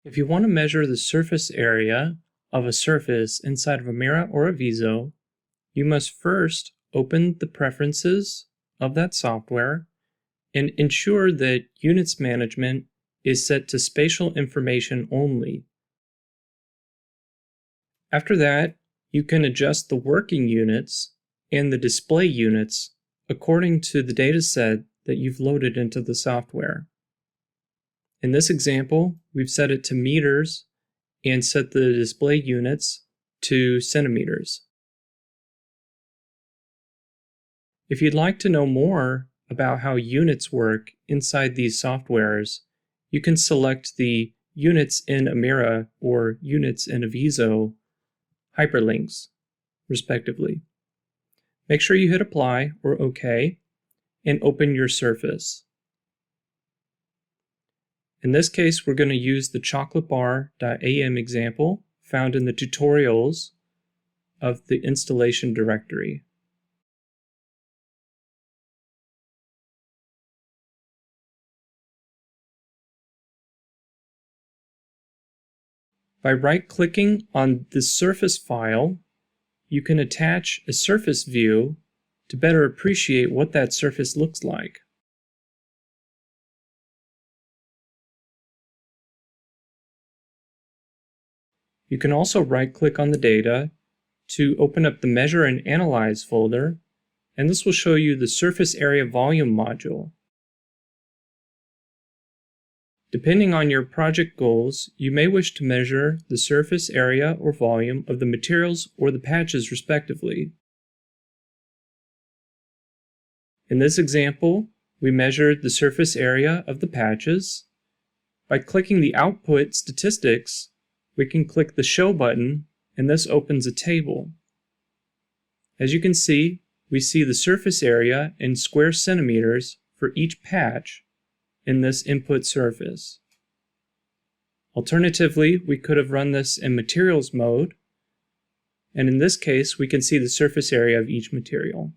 If you want to measure the surface area of a surface inside of Amira or Avizo, you must first open the preferences of that software and ensure that units management is set to spatial information only. After that, you can adjust the working units and the display units according to the dataset that you've loaded into the software. In this example, we've set it to meters and set the display units to centimeters. If you'd like to know more about how units work inside these softwares, you can select the Units in Amira or Units in Avizo hyperlinks, respectively. Make sure you hit Apply or OK and open your surface. In this case, we're going to use the chocolatebar.am example found in the tutorials of the installation directory. By right-clicking on the surface file, you can attach a surface view to better appreciate what that surface looks like. You can also right-click on the data to open up the Measure and Analyze folder, and this will show you the Surface Area Volume module. Depending on your project goals, you may wish to measure the surface area or volume of the materials or the patches respectively. In this example, we measured the surface area of the patches. By clicking the Output Statistics, we can click the Show button, and this opens a table. As you can see, we see the surface area in square centimeters for each patch in this input surface. Alternatively, we could have run this in materials mode, and in this case, we can see the surface area of each material.